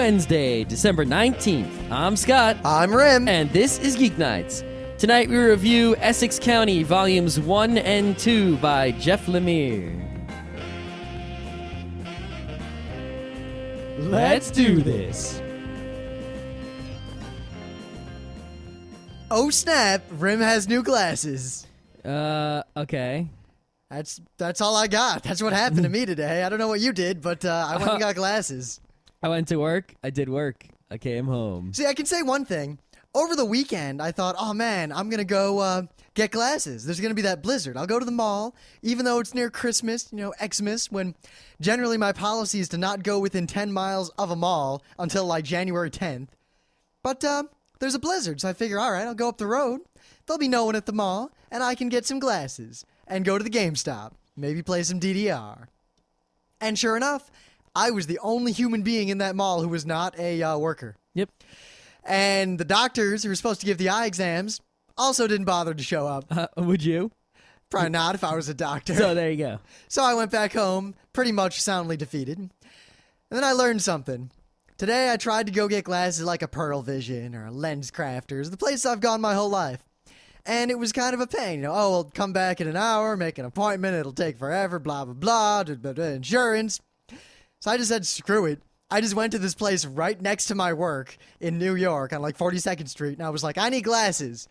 Wednesday, December 19th. I'm Scott. I'm Rim. And this is Geeknights. Tonight we review Essex County, Volumes 1 and 2 by Jeff Lemire. Let's do this. Oh snap, Rim has new glasses. Okay. That's all I got. That's what happened to me today. I don't know what you did, but I went and got glasses. I went to work. I did work. I came home. See, I can say one thing. Over the weekend, I thought, oh man, I'm going to go get glasses. There's going to be that blizzard. I'll go to the mall, even though it's near Christmas, Xmas, when generally my policy is to not go within 10 miles of a mall until like January 10th. But there's a blizzard, so I figure, all right, I'll go up the road. There'll be no one at the mall, and I can get some glasses and go to the GameStop, maybe play some DDR. And sure enough, I was the only human being in that mall who was not a worker. Yep. And the doctors who were supposed to give the eye exams also didn't bother to show up. Would you? Probably not if I was a doctor. So there you go. So I went back home, pretty much soundly defeated. And then I learned something. Today I tried to go get glasses like a Pearl Vision or a Lens Crafters, the place I've gone my whole life. And it was kind of a pain. We'll come back in an hour, make an appointment, it'll take forever, blah, blah, blah, insurance. So I just said, screw it. I just went to this place right next to my work in New York on like 42nd Street, and I was like, I need glasses.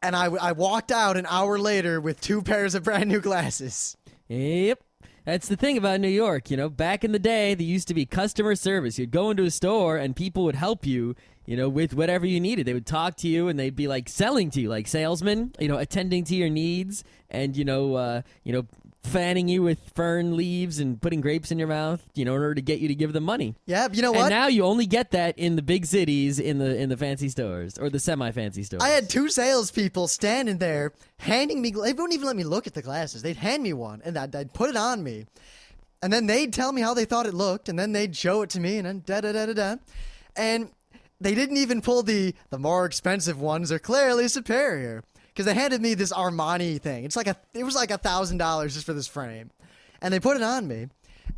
And I walked out an hour later with 2 pairs of brand new glasses. Yep. That's the thing about New York. Back in the day, there used to be customer service. You'd go into a store and people would help you, with whatever you needed. They would talk to you and they'd be like selling to you, like salesmen, attending to your needs and, fanning you with fern leaves and putting grapes in your mouth, in order to get you to give them money. Yeah, you know what? And now you only get that in the big cities, in the fancy stores or the semi-fancy stores. I had 2 salespeople standing there handing me. They wouldn't even let me look at the glasses. They'd hand me one and I'd put it on me, and then they'd tell me how they thought it looked, and then they'd show it to me, and then da da da da da, and they didn't even pull the more expensive ones are clearly superior. Because they handed me this Armani thing. It was like $1,000 just for this frame. And they put it on me.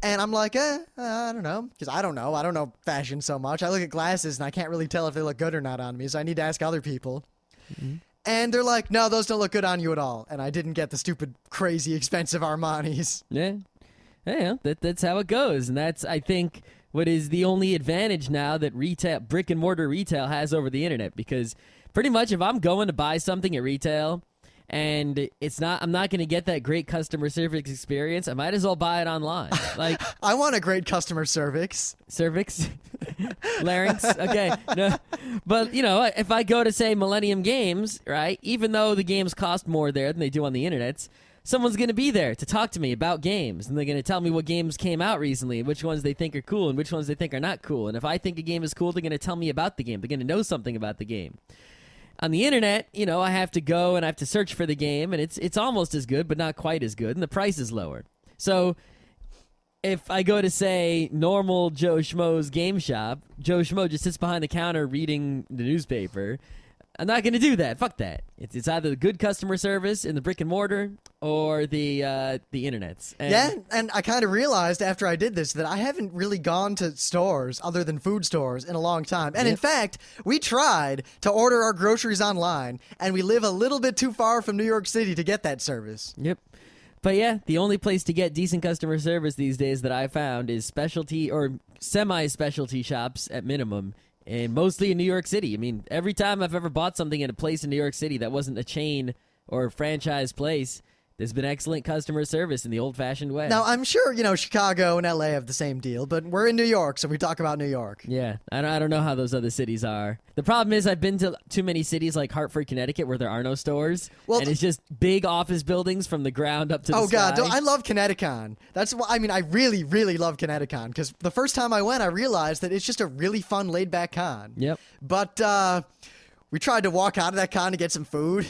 And I'm like, I don't know. Because I don't know fashion so much. I look at glasses and I can't really tell if they look good or not on me. So I need to ask other people. Mm-hmm. And they're like, no, those don't look good on you at all. And I didn't get the stupid, crazy, expensive Armanis. Yeah. Yeah, that's how it goes. And that's, I think, what is the only advantage now that brick and mortar retail has over the internet. Because pretty much if I'm going to buy something at retail and I'm not going to get that great customer service experience, I might as well buy it online. Like, I want a great customer service. Cervix? Larynx? Okay. No. But, if I go to, say, Millennium Games, right, even though the games cost more there than they do on the internet, someone's going to be there to talk to me about games, and they're going to tell me what games came out recently, and which ones they think are cool, and which ones they think are not cool. And if I think a game is cool, they're going to tell me about the game. They're going to know something about the game. On the internet, I have to go and I have to search for the game, and it's almost as good, but not quite as good, and the price is lower. So if I go to, say, normal Joe Schmo's game shop, Joe Schmo just sits behind the counter reading the newspaper. I'm not going to do that. Fuck that. It's either the good customer service in the brick and mortar or the internets. And I kind of realized after I did this that I haven't really gone to stores other than food stores in a long time. And in fact, we tried to order our groceries online, and we live a little bit too far from New York City to get that service. Yep. But yeah, the only place to get decent customer service these days that I found is specialty or semi-specialty shops at minimum. And mostly in New York City. I mean, every time I've ever bought something in a place in New York City that wasn't a chain or a franchise place, there's been excellent customer service in the old-fashioned way. Now, I'm sure, Chicago and L.A. have the same deal, but we're in New York, so we talk about New York. Yeah, I don't know how those other cities are. The problem is I've been to too many cities like Hartford, Connecticut, where there are no stores, and it's just big office buildings from the ground up to the sky. Oh, God, I love Connecticut. That's why, I really, really love Connecticut, because the first time I went, I realized that it's just a really fun, laid-back con. Yep. But we tried to walk out of that con to get some food.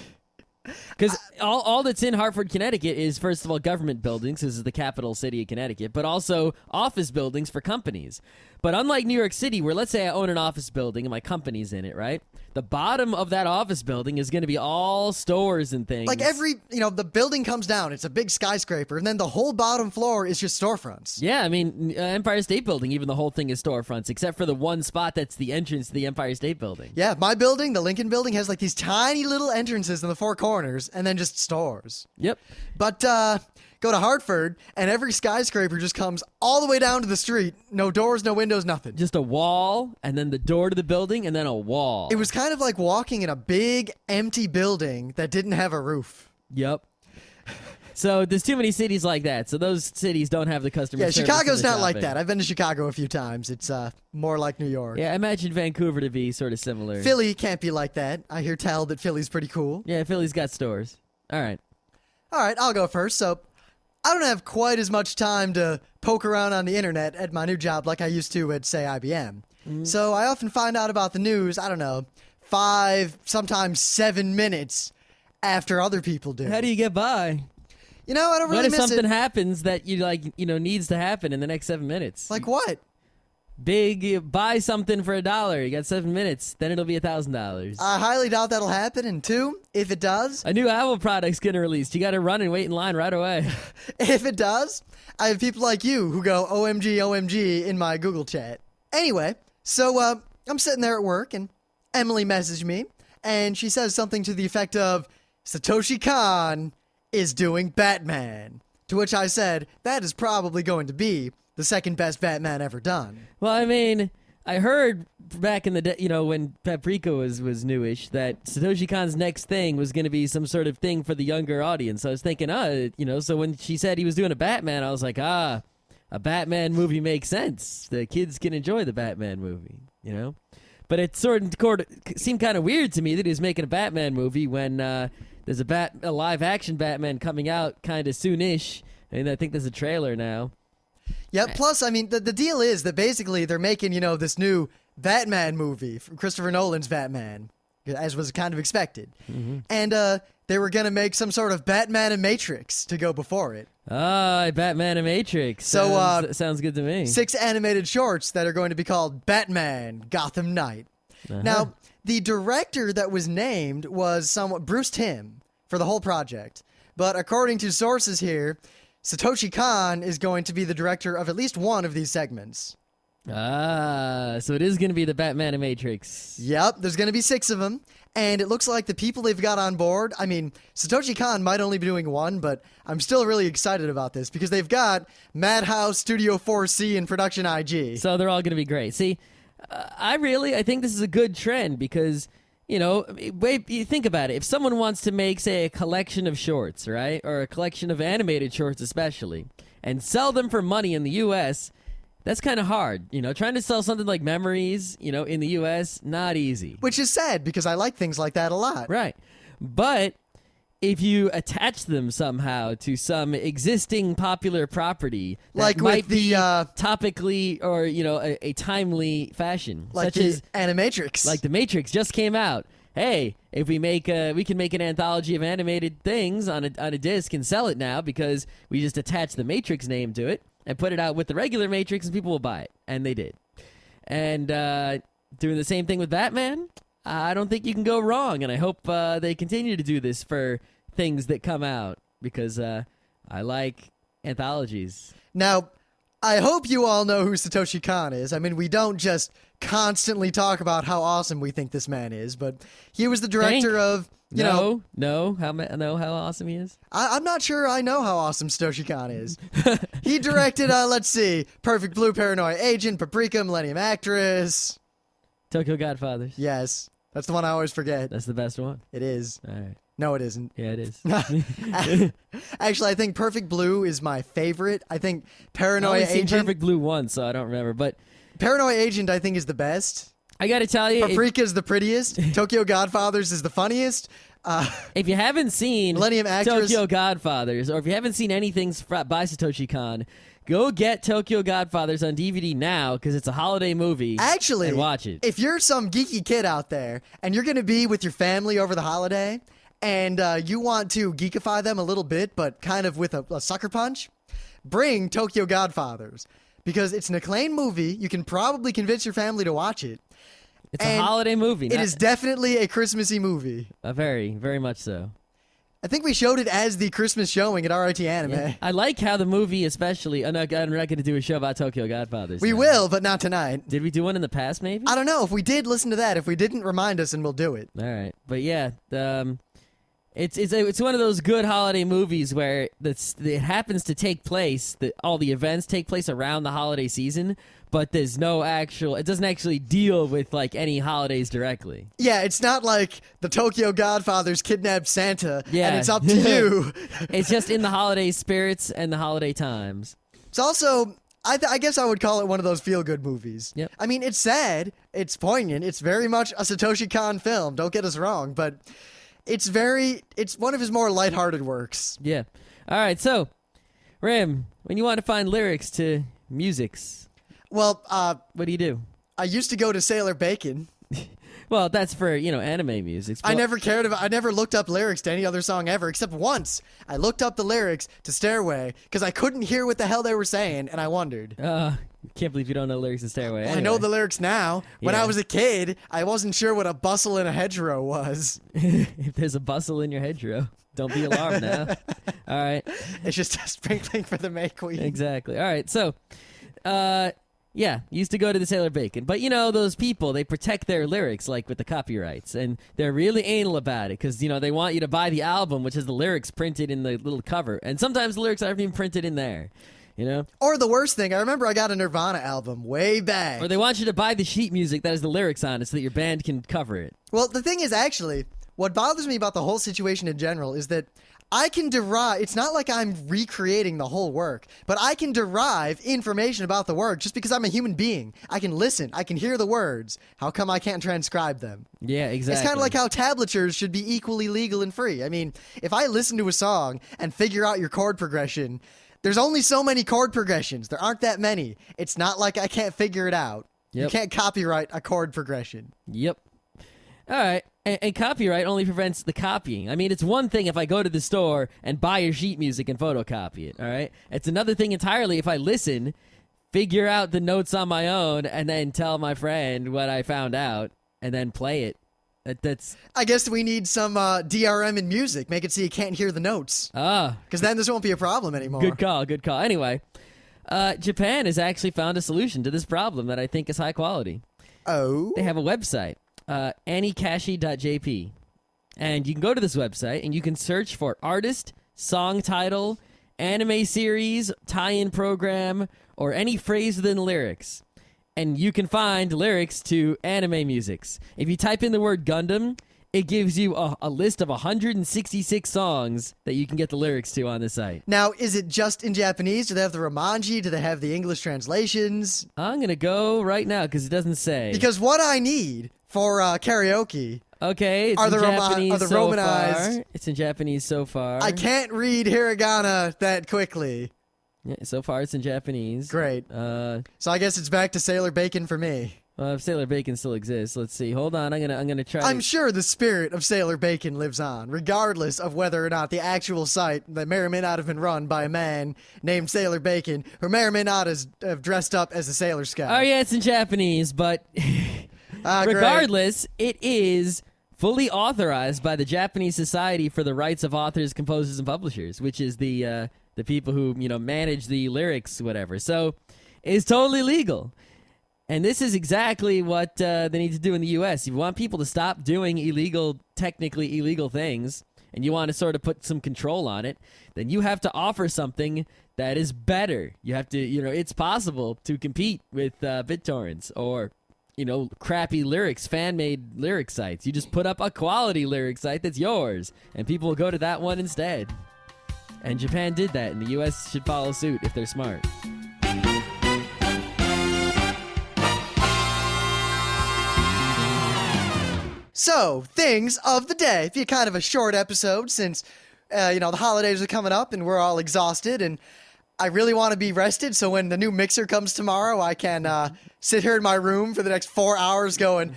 Because all that's in Hartford, Connecticut is, first of all, government buildings. This is the capital city of Connecticut, but also office buildings for companies. But unlike New York City, where let's say I own an office building and my company's in it, right? the bottom of that office building is going to be all stores and things. Like the building comes down. It's a big skyscraper, and then the whole bottom floor is just storefronts. Yeah, I mean, Empire State Building, even the whole thing is storefronts, except for the one spot that's the entrance to the Empire State Building. Yeah, my building, the Lincoln Building, has like these tiny little entrances in the four corners, and then just stores. Yep. But go to Hartford, and every skyscraper just comes all the way down to the street. No doors, no windows, nothing. Just a wall, and then the door to the building, and then a wall. It was kind of like walking in a big, empty building that didn't have a roof. Yep. So there's too many cities like that. So those cities don't have the customer service. Yeah, Chicago's and the not like shopping. that. I've been to Chicago a few times. It's more like New York. Yeah, I imagine Vancouver to be sort of similar. Philly can't be like that. I hear tell that Philly's pretty cool. Yeah, Philly's got stores. All right, I'll go first. So I don't have quite as much time to poke around on the internet at my new job like I used to at, say, IBM. So I often find out about the news, 5, sometimes 7 minutes after other people do. How do you get by? I don't really What if miss something it. happens that needs to happen in the next 7 minutes? Like what? Buy something for $1. You got 7 minutes. Then it'll be $1,000. I highly doubt that'll happen. And 2, if it does, A new Apple product's getting released. You got to run and wait in line right away. if it does, I have people like you who go OMG, OMG in my Google chat. Anyway, so I'm sitting there at work and Emily messaged me and she says something to the effect of Satoshi Kon is doing Batman. To which I said, that is probably going to be the second best Batman ever done. Well, I mean, I heard back in the day, when Paprika was newish, that Satoshi Kon's next thing was going to be some sort of thing for the younger audience. I was thinking, so when she said he was doing a Batman, I was like, a Batman movie makes sense. The kids can enjoy the Batman movie, But it sort of seemed kind of weird to me that he was making a Batman movie when there's a live-action Batman coming out kind of soonish. And I think there's a trailer now. Yeah, plus, I mean, the deal is that basically they're making, this new Batman movie from Christopher Nolan's Batman, as was kind of expected. Mm-hmm. And they were going to make some sort of Batmanimatrix to go before it. Batmanimatrix. So, sounds good to me. 6 animated shorts that are going to be called Batman Gotham Knight. Uh-huh. Now, the director that was named was Bruce Timm for the whole project. But according to sources here, Satoshi Kon is going to be the director of at least one of these segments. So it is going to be the Batmanimatrix. Yep, there's going to be 6 of them. And it looks like the people they've got on board, I mean, Satoshi Kon might only be doing one, but I'm still really excited about this because they've got Madhouse, Studio 4C, and Production IG. So they're all going to be great. See, I think this is a good trend because, you think about it. If someone wants to make, say, a collection of shorts, right, or a collection of animated shorts especially, and sell them for money in the U.S., that's kind of hard. Trying to sell something like Memories, in the U.S., not easy. Which is sad because I like things like that a lot. Right. But if you attach them somehow to some existing popular property that like might with the, be topically or, a timely fashion, like such the as Animatrix. like The Matrix just came out. Hey, if we can make an anthology of animated things on a disc and sell it now because we just attach the Matrix name to it and put it out with the regular Matrix and people will buy it. And they did. And doing the same thing with Batman, I don't think you can go wrong. And I hope they continue to do this for things that come out because I like anthologies. Now, I hope you all know who Satoshi Kon is. I mean, we don't just constantly talk about how awesome we think this man is, but he was the director of, how awesome he is? I'm not sure I know how awesome Satoshi Kon is. He directed, let's see, Perfect Blue, Paranoia Agent, Paprika, Millennium Actress. Tokyo Godfathers. Yes, that's the one I always forget. That's the best one. It is. All right. No, it isn't. Yeah, it is. Actually, I think Perfect Blue is my favorite. I think I Paranoia only seen Agent. Perfect Blue once, so I don't remember. But Paranoia Agent, I think, is the best. I got to tell you, Paprika is the prettiest. Tokyo Godfathers is the funniest. if you haven't seen Millennium Actress. Tokyo Godfathers, or if you haven't seen anything by Satoshi Kon, go get Tokyo Godfathers on DVD now because it's a holiday movie. Actually, and watch it. If you're some geeky kid out there and you're going to be with your family over the holiday and you want to geekify them a little bit, but kind of with a sucker punch, bring Tokyo Godfathers because it's an acclaimed movie. You can probably convince your family to watch it. It's a holiday movie. It is definitely a Christmassy movie. Very, very much so. I think we showed it as the Christmas showing at RIT Anime. Yeah. I like how the movie, especially. I'm not going to do a show about Tokyo Godfathers. We will, but not tonight. Did we do one in the past? Maybe. I don't know. If we did, listen to that. If we didn't, remind us, and we'll do it. All right, but yeah, it's one of those good holiday movies where it happens to take place. All the events take place around the holiday season, but there's no actual. It doesn't actually deal with like any holidays directly. Yeah, it's not like the Tokyo Godfathers kidnapped Santa, Yeah. and it's up to you. It's just in the holiday spirits and the holiday times. It's also, I guess I would call it one of those feel-good movies. Yep. I mean, it's sad, it's poignant, it's very much a Satoshi Kon film, don't get us wrong, but it's one of his more lighthearted works. Yeah. All right, so, Rim, when you want to find lyrics to musics, Well, what do? I used to go to Sailor Bacon. Well, that's for, anime music. I never looked up lyrics to any other song ever, except once. I looked up the lyrics to Stairway because I couldn't hear what the hell they were saying, and I wondered. Can't believe you don't know lyrics to Stairway. I know the lyrics now. When Yeah. I was a kid, I wasn't sure what a bustle in a hedgerow was. If there's a bustle in your hedgerow, don't be alarmed now. All right. It's just a sprinkling for the May Queen. Exactly. All right. So, yeah, used to go to the Sailor Bacon. But, those people, they protect their lyrics, like with the copyrights. And they're really anal about it because, they want you to buy the album, which has the lyrics printed in the little cover. And sometimes the lyrics aren't even printed in there, Or the worst thing, I remember I got a Nirvana album way back. Or they want you to buy the sheet music that has the lyrics on it so that your band can cover it. Well, the thing is, actually, what bothers me about the whole situation in general is that I can derive, it's not like I'm recreating the whole work, but I can derive information about the work just because I'm a human being. I can listen, I can hear the words. How come I can't transcribe them? Yeah, exactly. It's kind of like how tablatures should be equally legal and free. I mean, if I listen to a song and figure out your chord progression, there's only so many chord progressions. There aren't that many. It's not like I can't figure it out. Yep. You can't copyright a chord progression. Yep. All right. And copyright only prevents the copying. I mean, it's one thing if I go to the store and buy your sheet music and photocopy it, all right? It's another thing entirely if I listen, figure out the notes on my own, and then tell my friend what I found out, and then play it. That's... I guess we need some DRM in music. Make it so you can't hear the notes. Because then this won't be a problem anymore. Good call, good call. Anyway, Japan has actually found a solution to this problem that I think is high quality. Oh? They have a website. Anikashi.jp, and you can go to this website and you can search for artist, song title, anime series, tie-in program, or any phrase within the lyrics, and you can find lyrics to anime musics. If you type in the word Gundam, it gives you a list of 166 songs that you can get the lyrics to on the site. Now, is it just in Japanese? Do they have the Romanji? Do they have the English translations? I'm gonna go right now because it doesn't say. Because what I need for karaoke Okay, it's are in the Japanese so Romanized. far. It's in Japanese so far. I can't read hiragana that quickly. Yeah, so far it's in Japanese. Great. So I guess it's back to Sailor Bacon for me. If Sailor Bacon still exists, let's see. Hold on, I'm gonna try. I'm sure the spirit of Sailor Bacon lives on, regardless of whether or not the actual site that may or may not have been run by a man named Sailor Bacon, who may or may not have dressed up as a Sailor Scout. Oh yeah, it's in Japanese, but regardless, it is fully authorized by the Japanese Society for the Rights of Authors, Composers, and Publishers, which is the people who manage the lyrics, whatever. So it's totally legal. And this is exactly what they need to do in the U.S. If you want people to stop doing technically illegal things, and you want to sort of put some control on it, then you have to offer something that is better. You have to, it's possible to compete with BitTorrents or, crappy lyrics, fan-made lyric sites. You just put up a quality lyric site that's yours, and people will go to that one instead. And Japan did that, and the U.S. should follow suit if they're smart. So, things of the day. Be kind of a short episode since, the holidays are coming up and we're all exhausted and I really want to be rested. So when the new mixer comes tomorrow, I can sit here in my room for the next 4 hours going,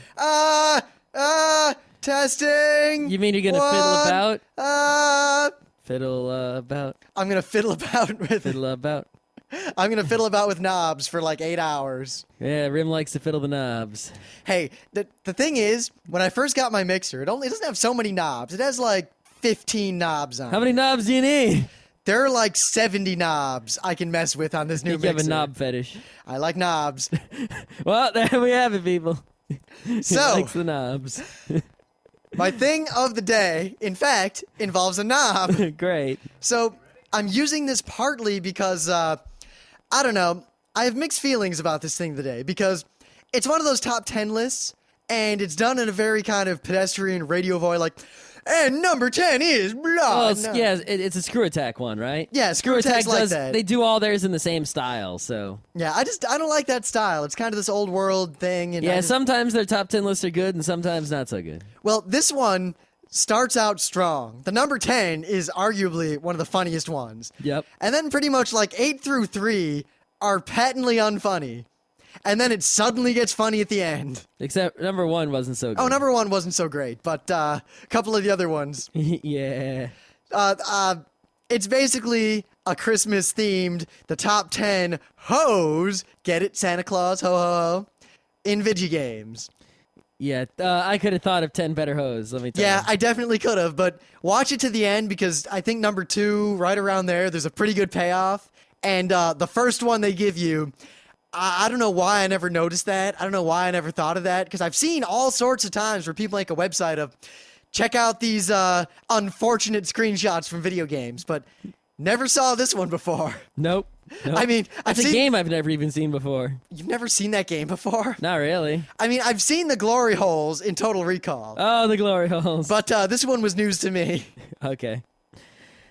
testing. You mean you're going to fiddle about? Uh, Fiddle about. I'm going to fiddle about with Fiddle about. I'm going to fiddle about with knobs for like 8 hours. Yeah, Rim likes to fiddle the knobs. Hey, the thing is, when I first got my mixer, it doesn't have so many knobs. It has like 15 knobs on it. How many knobs do you need? There are like 70 knobs I can mess with on this new mixer. You have a knob fetish. I like knobs. Well, there we have it, people. So, He likes the knobs. my thing of the day, in fact, involves a knob. Great. So I'm using this partly because, I don't know, I have mixed feelings about this thing today because it's one of those top 10 lists, and it's done in a very kind of pedestrian radio voice, like, and number 10 is blah. Well, No. yeah, it's a Screw Attack one, right? Yeah, Screw Attack's like does. that. They do all theirs in the same style, so. Yeah, I don't like that style. It's kind of this old world thing. And Yeah, sometimes their top 10 lists are good, and sometimes not so good. Well, this one starts out strong. The number 10 is arguably one of the funniest ones. Yep. And then pretty much like 8 through 3 are patently unfunny. And then it suddenly gets funny at the end. Except number 1 wasn't so good. Oh, number 1 wasn't so great, but a couple of the other ones. Yeah. It's basically a Christmas themed, the top 10 hoes, get it, Santa Claus, ho ho ho, in video games. Yeah, I could have thought of 10 better hoes, let me tell you. Yeah, I definitely could have, but watch it to the end because I think number 2, right around there's a pretty good payoff. And the first one they give you, I don't know why I never noticed that. I don't know why I never thought of that because I've seen all sorts of times where people make a website of check out these unfortunate screenshots from video games, but never saw this one before. Nope. I mean, That's a game I've never even seen before. You've never seen that game before? Not really. I mean, I've seen the glory holes in Total Recall, Oh, the glory holes. but this one was news to me. Okay.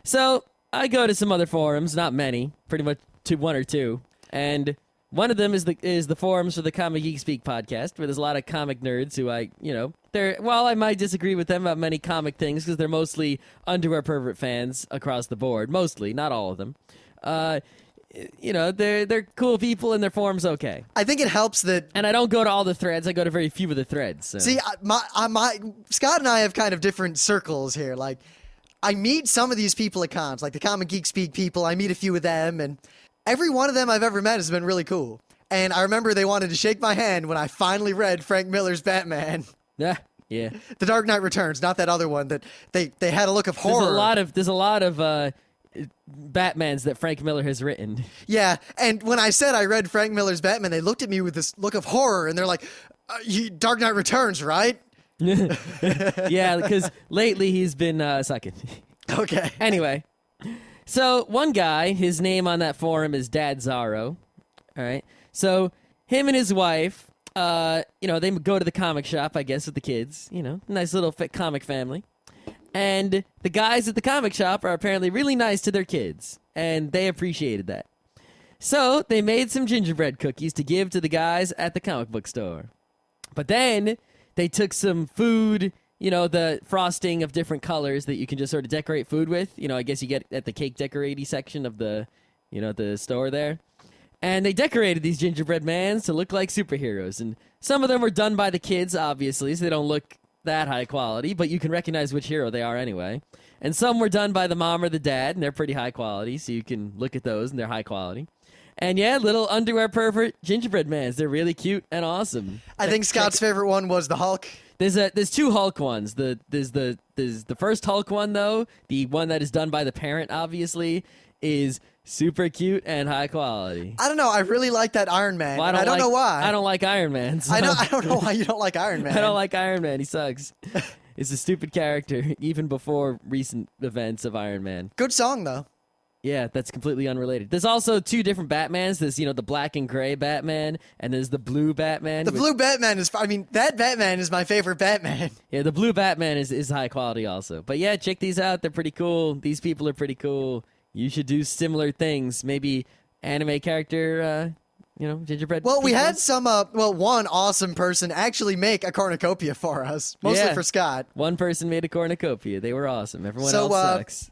So, I go to some other forums, not many, pretty much one or two, and one of them is the forums for the Comic Geek Speak podcast, where there's a lot of comic nerds who I might disagree with them about many comic things because they're mostly underwear pervert fans across the board. Mostly, not all of them. They're cool people and their forum's okay. I think it helps that. And I don't go to all the threads. I go to very few of the threads. So. See, Scott and I have kind of different circles here. Like, I meet some of these people at cons, like the Comic Geek Speak people. I meet a few of them, and every one of them I've ever met has been really cool. And I remember they wanted to shake my hand when I finally read Frank Miller's Batman. Yeah. Yeah. The Dark Knight Returns, not that other one that they had a look of horror. There's a lot of Batmans that Frank Miller has written. Yeah, and when I said I read Frank Miller's Batman, they looked at me with this look of horror, and they're like, Dark Knight Returns, right? Yeah, because lately he's been sucking. Okay. Anyway, so one guy, his name on that forum is Dad Zorro. All right. So him and his wife, they go to the comic shop, I guess, with the kids. Nice little comic family. And the guys at the comic shop are apparently really nice to their kids, and they appreciated that. So they made some gingerbread cookies to give to the guys at the comic book store. But then they took some food, the frosting of different colors that you can just sort of decorate food with. I guess you get at the cake decorating section of the store there. And they decorated these gingerbread mans to look like superheroes. And some of them were done by the kids, obviously, so they don't look that high quality, but you can recognize which hero they are anyway. And some were done by the mom or the dad, and they're pretty high quality, so you can look at those, and they're high quality. And yeah, little underwear pervert gingerbread mans. They're really cute and awesome. I think Scott's favorite one was the Hulk. There's two Hulk ones. There's the first Hulk one, though, the one that is done by the parent, obviously, is super cute and high quality. I don't know. I really like that Iron Man. Well, I don't know why. I don't like Iron Man. So. I don't know why you don't like Iron Man. I don't like Iron Man. He sucks. He's a stupid character, even before recent events of Iron Man. Good song, though. Yeah, that's completely unrelated. There's also two different Batmans. There's, the black and gray Batman, and there's the blue Batman. The blue Batman that Batman is my favorite Batman. Yeah, the blue Batman is high quality also. But yeah, check these out. They're pretty cool. These people are pretty cool. You should do similar things. Maybe anime character, gingerbread. Well, we had some, one awesome person actually make a cornucopia for us, mostly for Scott. One person made a cornucopia. They were awesome. Everyone else sucks.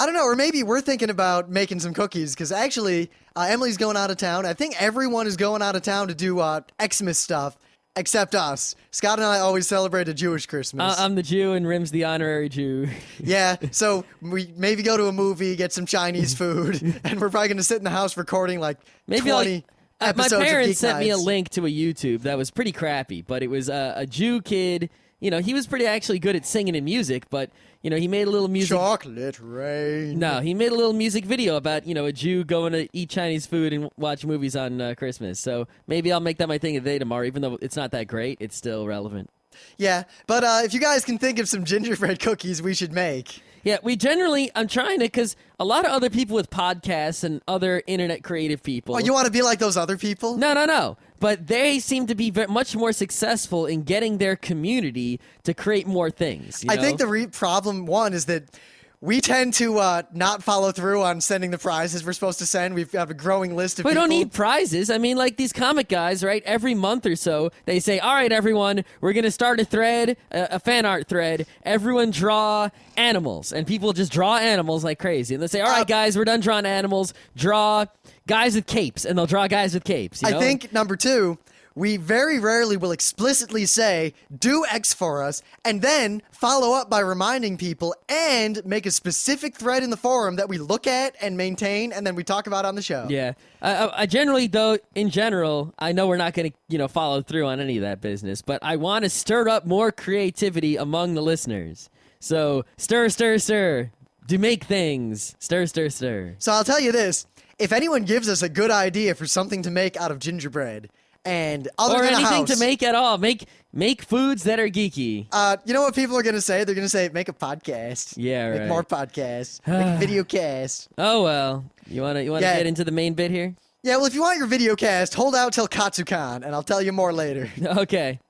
I don't know, or maybe we're thinking about making some cookies, because actually, Emily's going out of town. I think everyone is going out of town to do Xmas stuff. except us. Scott and I always celebrate a Jewish Christmas. I'm the Jew and Rim's the honorary Jew. Yeah, so we maybe go to a movie, get some Chinese food, and we're probably going to sit in the house recording like Maybe 20 my episodes of parents sent me a Geeknights. link to a YouTube that was pretty crappy, but it was a Jew kid. You know, he was pretty actually good at singing and music, but, you know, he made a little music... Chocolate rain. No, he made a little music video about, you know, a Jew going to eat Chinese food and watch movies on Christmas. So maybe I'll make that my thing of the day tomorrow, even though it's not that great. It's still relevant. Yeah, but if you guys can think of some gingerbread cookies we should make. Yeah, I'm trying to, because a lot of other people with podcasts and other internet creative people... Oh, you want to be like those other people? No. But they seem to be much more successful in getting their community to create more things. You I know? think the problem, one, is that we tend to not follow through on sending the prizes we're supposed to send. We've got a growing list of We people. don't need prizes. I mean, like these comic guys, right? Every month or so, they say, all right, everyone, we're going to start a thread, a fan art thread. Everyone draw animals. And people just draw animals like crazy. And they say, all right, guys, we're done drawing animals. Draw guys with capes. And they'll draw guys with capes. You know? I think, number two, we very rarely will explicitly say, do X for us, and then follow up by reminding people and make a specific thread in the forum that we look at and maintain, and then we talk about on the show. Yeah. I generally, though, in general, I know we're not going to, follow through on any of that business, but I want to stir up more creativity among the listeners. So, stir. Do make things. Stir. So I'll tell you this. If anyone gives us a good idea for something to make out of gingerbread, and other Or than a anything house, to make at all. Make foods that are geeky. you know what people are going to say? They're going to say, make a podcast. Yeah, Make right. more podcasts. Make a video cast. Oh, well. You want to Yeah. get into the main bit here? Yeah, well, if you want your video cast, hold out till Katsukan, and I'll tell you more later. Okay.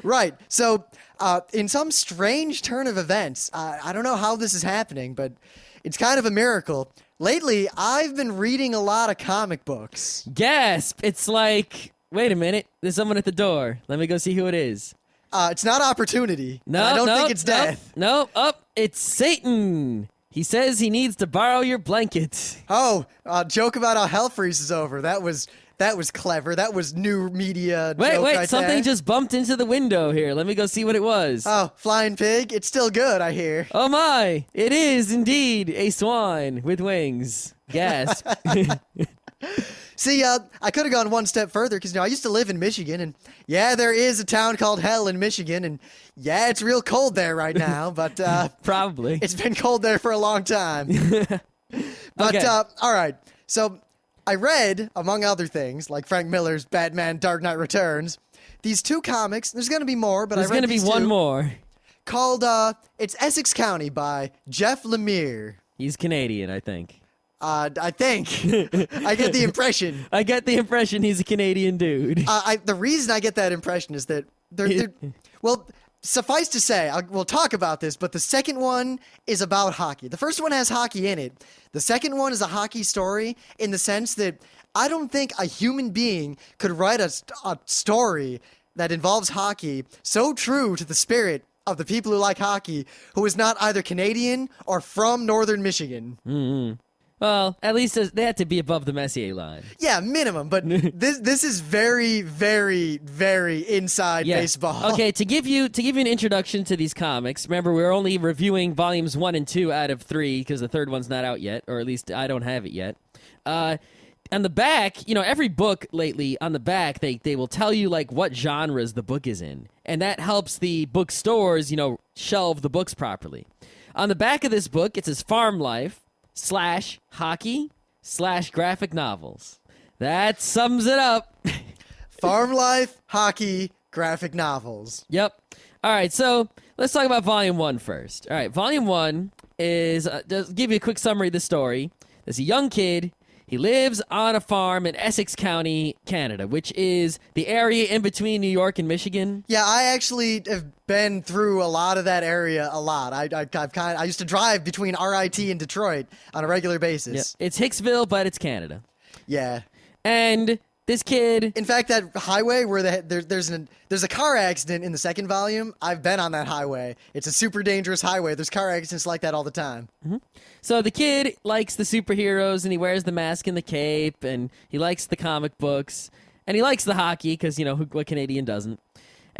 Right. So, in some strange turn of events, I don't know how this is happening, but it's kind of a miracle. Lately, I've been reading a lot of comic books. Gasp. It's like, wait a minute. There's someone at the door. Let me go see who it is. It's not opportunity. No, and I don't no, think it's no, death. No, it's Satan. He says he needs to borrow your blanket. Oh, joke about how hell freezes over. That was clever. That was new media joke Wait, right something there. just bumped into the window here. Let me go see what it was. Oh, flying pig. It's still good, I hear. Oh my, it is indeed a swan with wings. Gasp. See, I could have gone one step further because, I used to live in Michigan, and yeah, there is a town called Hell in Michigan, and yeah, it's real cold there right now, but Probably. it's been cold there for a long time. But, Okay. all right, so I read, among other things, like Frank Miller's Batman Dark Knight Returns, these two comics, there's going to be more, but There's I read going to be these one two, more. called, it's Essex County by Jeff Lemire. He's Canadian, I think. I think. I get the impression. I get the impression he's a Canadian dude. The reason I get that impression is that they're well, suffice to say, we'll talk about this, but the second one is about hockey. The first one has hockey in it. The second one is a hockey story in the sense that I don't think a human being could write a story that involves hockey so true to the spirit of the people who like hockey who is not either Canadian or from northern Michigan. Well, at least they had to be above the Messier line. Yeah, minimum. But this is very, very, very inside baseball. Okay, to give you an introduction to these comics, remember we're only reviewing volumes 1 and 2 out of 3 because the third one's not out yet, or at least I don't have it yet. On the back, every book lately, on the back, they will tell you like what genres the book is in. And that helps the bookstores, shelve the books properly. On the back of this book, it says Farm Life / hockey / graphic novels. That sums it up. Farm life, hockey, graphic novels. Yep. All right, so let's talk about Volume 1 first. All right, Volume 1 is, just give you a quick summary of the story. There's a young kid. He lives on a farm in Essex County, Canada, which is the area in between New York and Michigan. Yeah, I actually have been through a lot of that area a lot. I used to drive between RIT and Detroit on a regular basis. It's Hicksville, but it's Canada. Yeah. And this kid... In fact, that highway where there's a car accident in the second volume, I've been on that highway. It's a super dangerous highway. There's car accidents like that all the time. So the kid likes the superheroes, and he wears the mask and the cape, and he likes the comic books, and he likes the hockey, because, what Canadian doesn't?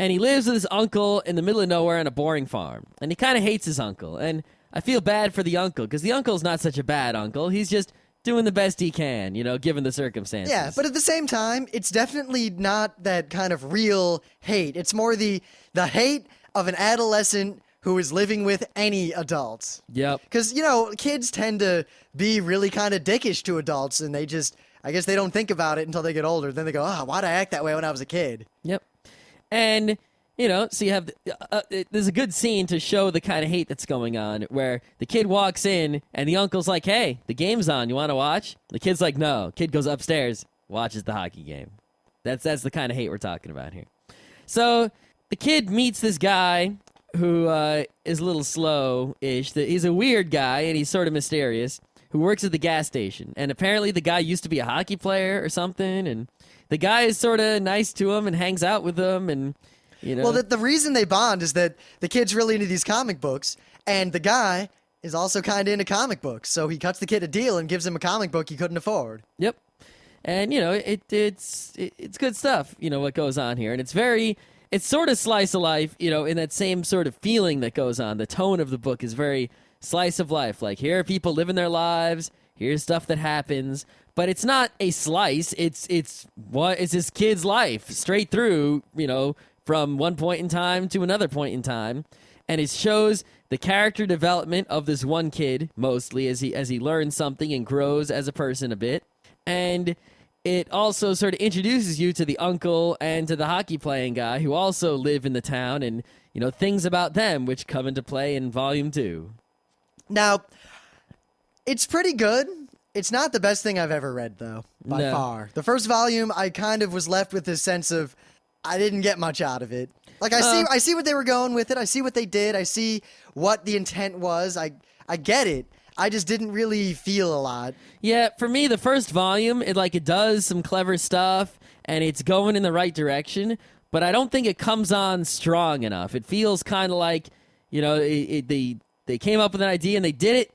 And he lives with his uncle in the middle of nowhere on a boring farm. And he kind of hates his uncle. And I feel bad for the uncle, because the uncle's not such a bad uncle. He's just doing the best he can, given the circumstances. Yeah, but at the same time, it's definitely not that kind of real hate. It's more the hate of an adolescent who is living with any adults. Yep. Because, kids tend to be really kind of dickish to adults, and I guess they don't think about it until they get older. Then they go, why'd I act that way when I was a kid? Yep. And, so you have, there's a good scene to show the kind of hate that's going on, where the kid walks in, and the uncle's like, hey, the game's on, you want to watch? The kid's like, no. Kid goes upstairs, watches the hockey game. That's the kind of hate we're talking about here. So, the kid meets this guy who is a little slow-ish. He's a weird guy, and he's sort of mysterious, who works at the gas station. And apparently the guy used to be a hockey player or something, and the guy is sort of nice to him and hangs out with him, and, Well, the reason they bond is that the kid's really into these comic books, and the guy is also kind of into comic books, so he cuts the kid a deal and gives him a comic book he couldn't afford. Yep. And, it's good stuff, what goes on here. And it's sort of slice of life, in that same sort of feeling that goes on. The tone of the book is very slice of life. Like, here are people living their lives, here's stuff that happens. But it's not a slice, it's this kid's life, straight through, from one point in time to another point in time. And it shows the character development of this one kid, mostly, as he learns something and grows as a person a bit. And it also sort of introduces you to the uncle and to the hockey playing guy, who also live in the town, and, things about them which come into play in Volume 2. Now, it's pretty good. It's not the best thing I've ever read, though, by far. The first volume, I kind of was left with this sense of I didn't get much out of it. Like, I see what they were going with it. I see what they did. I see what the intent was. I get it. I just didn't really feel a lot. Yeah, for me, the first volume, it does some clever stuff, and it's going in the right direction, but I don't think it comes on strong enough. It feels kind of like, they came up with an idea and they did it,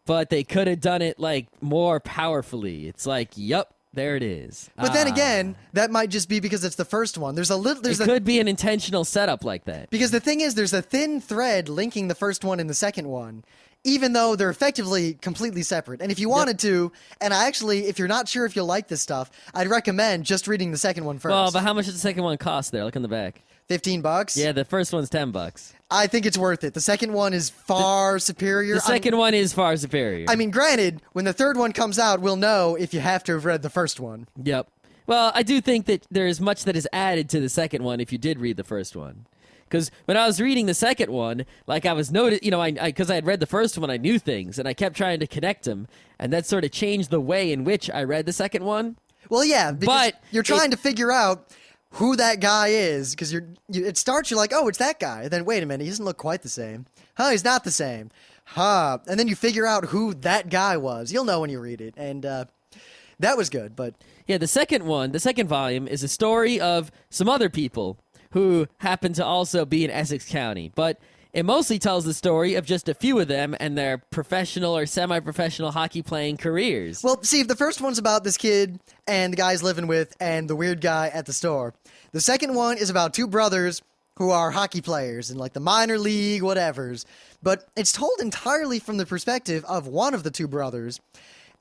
but they could have done it, more powerfully. It's like, yup, there it is. But then again, that might just be because it's the first one. It could be an intentional setup like that. Because the thing is, there's a thin thread linking the first one and the second one, even though they're effectively completely separate. And if you wanted to, and if you're not sure if you'll like this stuff, I'd recommend just reading the second one first. Well, but how much does the second one cost there? Look on the back. $15? Yeah, the first one's $10. I think it's worth it. The second one is far superior. The second one is far superior. I mean, granted, when the third one comes out, we'll know if you have to have read the first one. Yep. Well, I do think that there's much that is added to the second one if you did read the first one. Because when I was reading the second one, I was because I had read the first one, I knew things, and I kept trying to connect them, and that sort of changed the way in which I read the second one. Well, yeah, because you're trying to figure out who that guy is, because it starts, you're like, oh, it's that guy. And then, wait a minute, he doesn't look quite the same. Huh, he's not the same. Huh. And then you figure out who that guy was. You'll know when you read it. And that was good, but... Yeah, the second volume, is a story of some other people who happen to also be in Essex County. But it mostly tells the story of just a few of them and their professional or semi-professional hockey-playing careers. Well, see, the first one's about this kid and the guy he's living with and the weird guy at the store. The second one is about two brothers who are hockey players in, the minor league, whatevers. But it's told entirely from the perspective of one of the two brothers.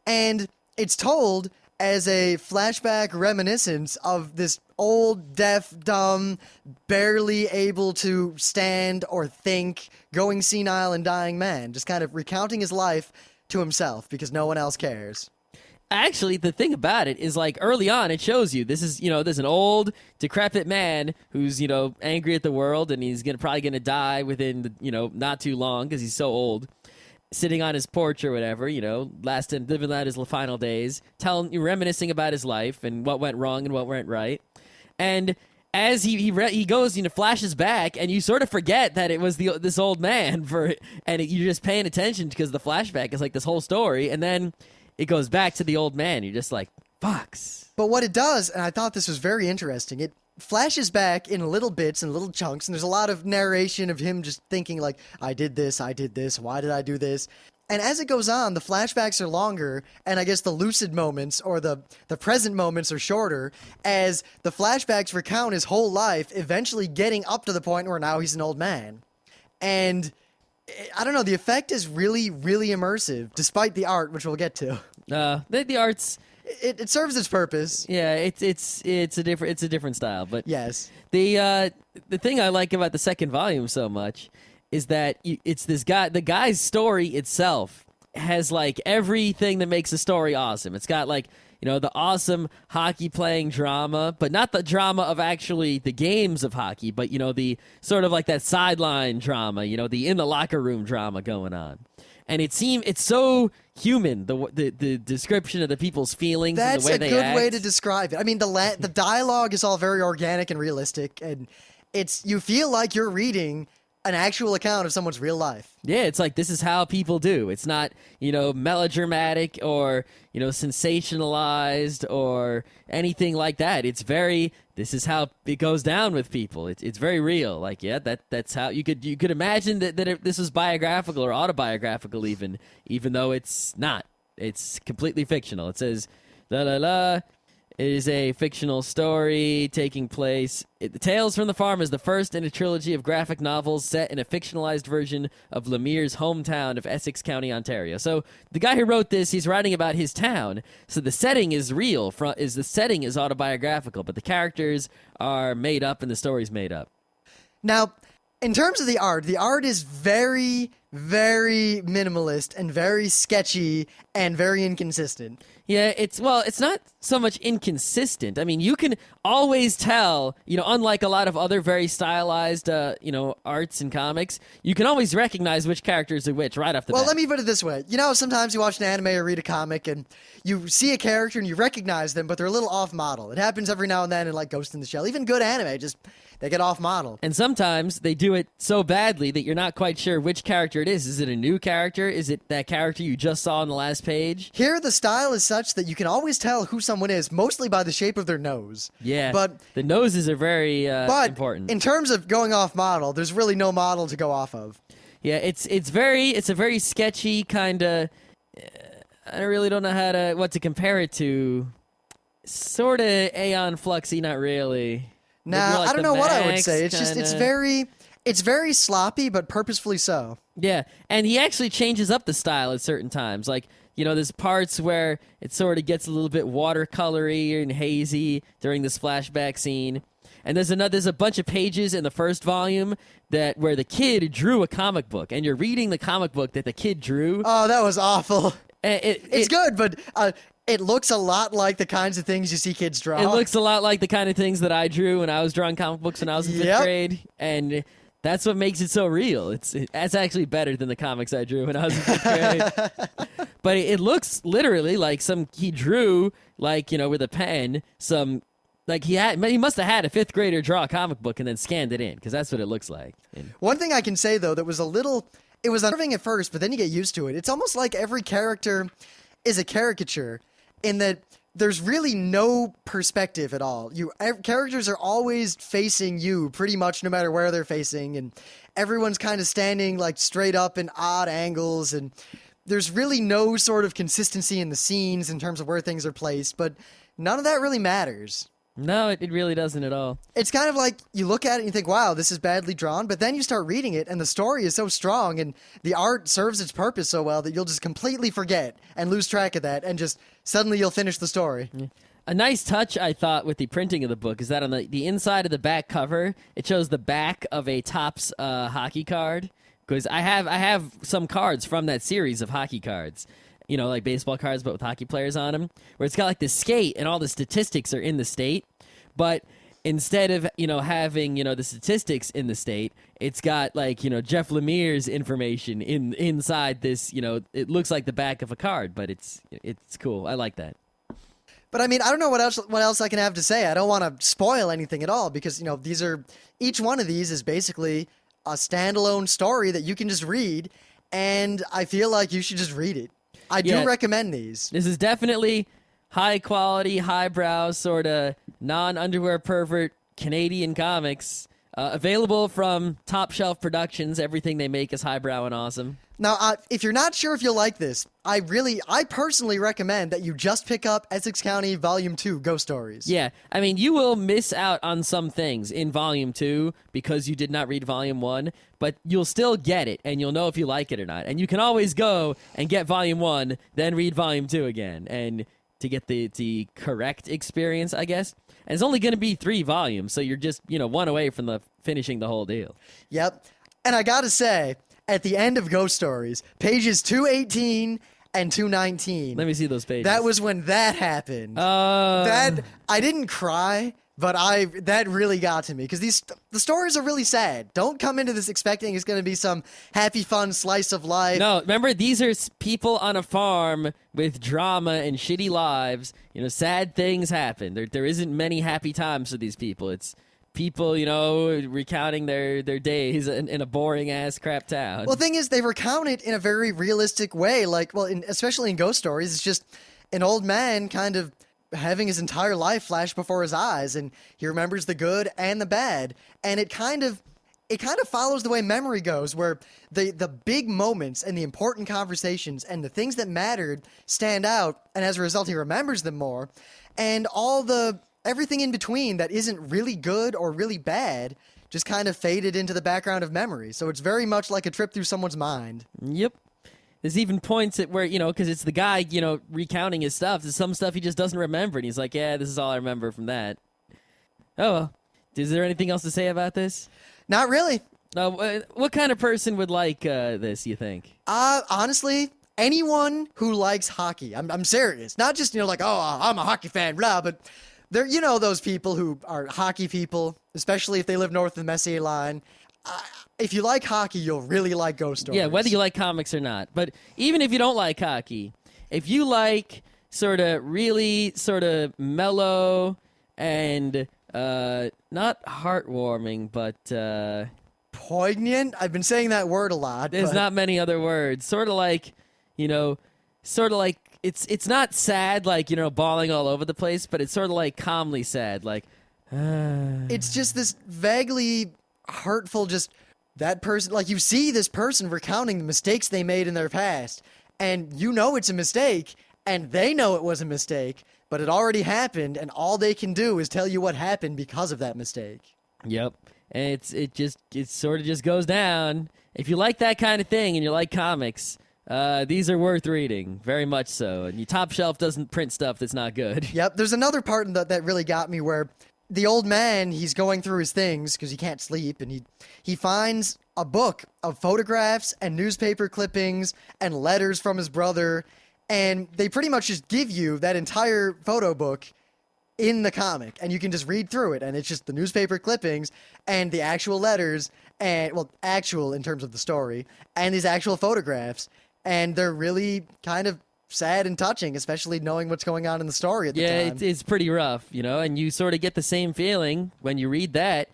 And it's told as a flashback reminiscence of this old, deaf, dumb, barely able to stand or think, going senile and dying man, just kind of recounting his life to himself because no one else cares. Actually, the thing about it is, early on, it shows you this is, there's an old, decrepit man who's, angry at the world, and he's probably gonna die within, not too long because he's so old. Sitting on his porch or whatever, living out his final days, reminiscing about his life and what went wrong and what went right. And as he goes, flashes back, and you sort of forget that it was this old man and you're just paying attention because the flashback is this whole story, and then it goes back to the old man. You're just like, fucks. But what it does, and I thought this was very interesting, it flashes back in little bits and little chunks, and there's a lot of narration of him just thinking I did this, why did I do this? And as it goes on, the flashbacks are longer, and I guess the lucid moments or the present moments are shorter, as the flashbacks recount his whole life, eventually getting up to the point where now he's an old man. And I don't know, the effect is really, really immersive, despite the art, which we'll get to. The art's... It serves its purpose. Yeah, it's a different style, but Yes. the thing I like about the second volume so much is that it's this guy. The guy's story itself has like everything that makes a story awesome. It's got like the awesome hockey playing drama, but not the drama of actually the games of hockey, but the sort of like that sideline drama. The in the locker room drama going on. And it's so human, the description of the people's feelings and the way they act. That's a good way to describe it. I mean, the dialogue is all very organic and realistic, and you feel like you're reading an actual account of someone's real life. Yeah, it's like this is how people do. It's not, melodramatic or, sensationalized or anything like that. It's this is how it goes down with people. It's very real. Like, yeah, that's how you could imagine that this was biographical or autobiographical even though it's not. It's completely fictional. It says, la la la. It is a fictional story taking place. Tales from the Farm is the first in a trilogy of graphic novels set in a fictionalized version of Lemire's hometown of Essex County, Ontario. So the guy who wrote this, he's writing about his town. So the setting is real. The setting is autobiographical, but the characters are made up and the story's made up. Now, in terms of the art is very, very minimalist and very sketchy and very inconsistent. Yeah, it's not so much inconsistent. I mean, you can always tell, unlike a lot of other very stylized, arts and comics, you can always recognize which characters are which right off the bat. Well, let me put it this way. Sometimes you watch an anime or read a comic and you see a character and you recognize them, but they're a little off model. It happens every now and then in like Ghost in the Shell. Even good anime, they get off model. And sometimes they do it so badly that you're not quite sure which character it is. Is it a new character? Is it that character you just saw on the last page? Here, the style is such that you can always tell who someone is, mostly by the shape of their nose. Yeah, but the noses are very important. In terms of going off model, there's really no model to go off of. Yeah, it's a very sketchy kind of. I really don't know what to compare it to. Sort of Aeon Fluxy, not really. Nah, I don't know what I would say. It's just it's very sloppy, but purposefully so. Yeah, and he actually changes up the style at certain times. Like, there's parts where it sort of gets a little bit watercolory and hazy during this flashback scene. And there's a bunch of pages in the first volume where the kid drew a comic book, and you're reading the comic book that the kid drew. Oh, that was awful. It's good, but it looks a lot like the kinds of things you see kids draw. It looks a lot like the kind of things that I drew when I was drawing comic books when I was in fifth grade, and that's what makes it so real. It's actually better than the comics I drew when I was in fifth grade. But it looks literally like he drew, like, with a pen, he must have had a fifth grader draw a comic book and then scanned it in, because that's what it looks like. One thing I can say, though, that was it was unnerving at first, but then you get used to it. It's almost like every character is a caricature in that there's really no perspective at all. Characters are always facing you pretty much no matter where they're facing, and everyone's kind of standing like straight up in odd angles, and there's really no sort of consistency in the scenes in terms of where things are placed, but none of that really matters. No, it really doesn't at all. It's kind of like you look at it and you think, wow, this is badly drawn, but then you start reading it and the story is so strong and the art serves its purpose so well that you'll just completely forget and lose track of that, and just suddenly you'll finish the story. Yeah. A nice touch, I thought, with the printing of the book is that on the inside of the back cover, it shows the back of a Topps hockey card, because I have some cards from that series of hockey cards. Like baseball cards, but with hockey players on them, where it's got like the skate and all the statistics are in the state. But instead of, having, the statistics in the state, it's got like, Jeff Lemire's information inside this, it looks like the back of a card, but it's cool. I like that. But I mean, I don't know what else I can have to say. I don't want to spoil anything at all, because, each one of these is basically a standalone story that you can just read, and I feel like you should just read it. I do recommend these. This is definitely high quality, highbrow, sort of non-underwear pervert Canadian comics. Available from Top Shelf Productions. Everything they make is highbrow and awesome. Now, if you're not sure if you'll like this, I personally recommend that you just pick up Essex County Volume 2 Ghost Stories. Yeah, I mean, you will miss out on some things in Volume 2 because you did not read Volume 1, but you'll still get it, and you'll know if you like it or not. And you can always go and get Volume 1, then read Volume 2 again, and to get the correct experience, I guess. And it's only going to be 3 volumes, so you're just, one away from finishing the whole deal. Yep. And I gotta say, at the end of Ghost Stories, pages 218 and 219. Let me see those pages. That was when that happened. I didn't cry, but that really got to me because the stories are really sad. Don't come into this expecting it's going to be some happy, fun slice of life. No, remember, these are people on a farm with drama and shitty lives. Sad things happen. There isn't many happy times for these people. It's people, recounting their days in a boring-ass crap town. Well, the thing is, they recount it in a very realistic way. Especially in Ghost Stories, it's just an old man kind of having his entire life flash before his eyes, and he remembers the good and the bad. And it kind of follows the way memory goes, where the big moments and the important conversations and the things that mattered stand out, and as a result, he remembers them more. And everything in between that isn't really good or really bad just kind of faded into the background of memory. So it's very much like a trip through someone's mind. Yep. There's even points at where, because it's the guy, recounting his stuff. There's some stuff he just doesn't remember, and he's like, yeah, this is all I remember from that. Oh, well. Is there anything else to say about this? Not really. What kind of person would like this, you think? Honestly, anyone who likes hockey. I'm serious. Not just, I'm a hockey fan, blah, but they're, those people who are hockey people, especially if they live north of the Messier line. If you like hockey, you'll really like Ghost Stories. Yeah, whether you like comics or not. But even if you don't like hockey, if you like really mellow and not heartwarming, but poignant. I've been saying that word a lot. There's not many other words. It's not sad, bawling all over the place, but it's sort of like calmly sad, It's just this vaguely hurtful, just that person, you see this person recounting the mistakes they made in their past, and it's a mistake, and they know it was a mistake, but it already happened, and all they can do is tell you what happened because of that mistake. Yep. And it sort of just goes down. If you like that kind of thing and you like comics, these are worth reading, very much so. And your Top Shelf doesn't print stuff that's not good. Yep, there's another part that really got me where the old man, he's going through his things because he can't sleep, and he finds a book of photographs and newspaper clippings and letters from his brother, and they pretty much just give you that entire photo book in the comic, and you can just read through it, and it's just the newspaper clippings and the actual letters, and, actual in terms of the story, and these actual photographs. And they're really kind of sad and touching, especially knowing what's going on in the story at the time. Yeah, it's pretty rough, and you sort of get the same feeling when you read that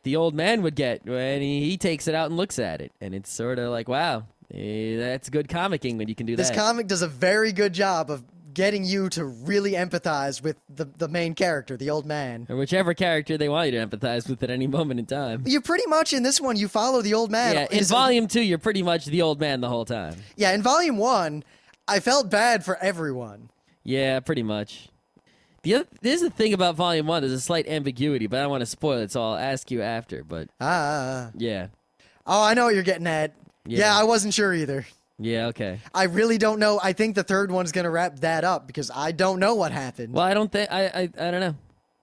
the old man would get when he takes it out and looks at it. And it's sort of like, wow, that's good comicking when you can do that. This comic does a very good job of getting you to really empathize with the main character, the old man. Or whichever character they want you to empathize with at any moment in time. You pretty much, in this one, you follow the old man. Yeah, in Volume 2, you're pretty much the old man the whole time. Yeah, in Volume 1, I felt bad for everyone. Yeah, pretty much. There's the thing about Volume 1, there's a slight ambiguity, but I don't want to spoil it, so I'll ask you after, but... Yeah. Oh, I know what you're getting at. Yeah, I wasn't sure either. Yeah, okay. I really don't know. I think the third one's going to wrap that up because I don't know what happened. Well, I don't think... I don't know.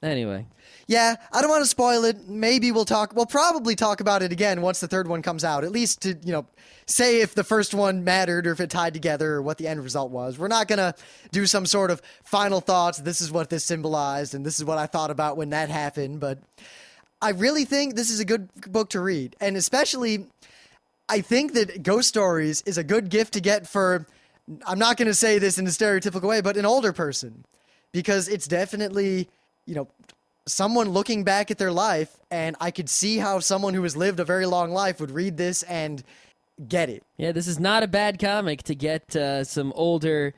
Anyway. Yeah, I don't want to spoil it. Maybe we'll probably talk about it again once the third one comes out. At least to, say if the first one mattered or if it tied together or what the end result was. We're not going to do some sort of final thoughts. This is what this symbolized and this is what I thought about when that happened. But I really think this is a good book to read. And especially, I think that Ghost Stories is a good gift to get for, I'm not going to say this in a stereotypical way, but an older person. Because it's definitely, someone looking back at their life, and I could see how someone who has lived a very long life would read this and get it. Yeah, this is not a bad comic to get some older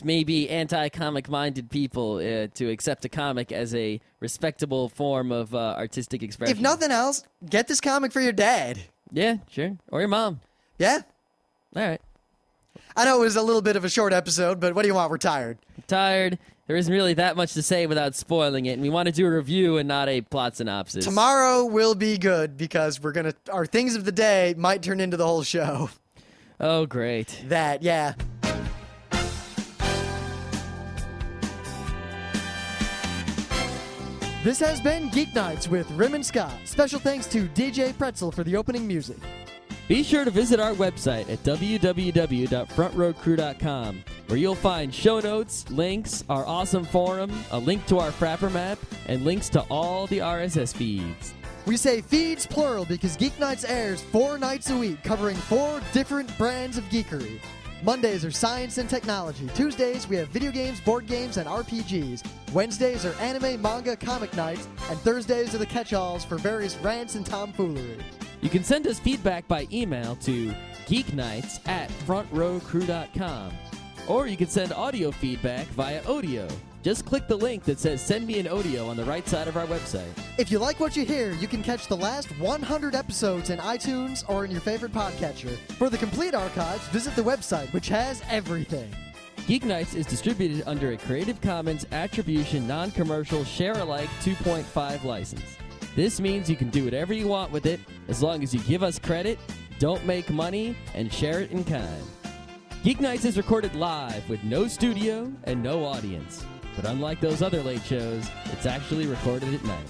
maybe anti-comic minded people to accept a comic as a respectable form of artistic expression. If nothing else, get this comic for your dad. Yeah, sure. Or your mom. Yeah. All right. I know it was a little bit of a short episode, but what do you want? We're tired. Tired. There isn't really that much to say without spoiling it, and we want to do a review and not a plot synopsis. Tomorrow will be good because our things of the day might turn into the whole show. Oh, great. Yeah. This has been Geeknights with Rim and Scott. Special thanks to DJ Pretzel for the opening music. Be sure to visit our website at www.frontrowcrew.com, where you'll find show notes, links, our awesome forum, a link to our Frapper map, and links to all the RSS feeds. We say feeds plural because Geeknights airs 4 nights a week, covering 4 different brands of geekery. Mondays are science and technology. Tuesdays, we have video games, board games, and RPGs. Wednesdays are anime, manga, comic nights. And Thursdays are the catch-alls for various rants and tomfoolery. You can send us feedback by email to geeknights@frontrowcrew.com. Or you can send audio feedback via Odeo. Just click the link that says Send Me an Odeo on the right side of our website. If you like what you hear, you can catch the last 100 episodes in iTunes or in your favorite podcatcher. For the complete archives, visit the website, which has everything. Geeknights is distributed under a Creative Commons Attribution Non-Commercial Share-alike 2.5 license. This means you can do whatever you want with it as long as you give us credit, don't make money, and share it in kind. Geeknights is recorded live with no studio and no audience. But unlike those other late shows, it's actually recorded at night.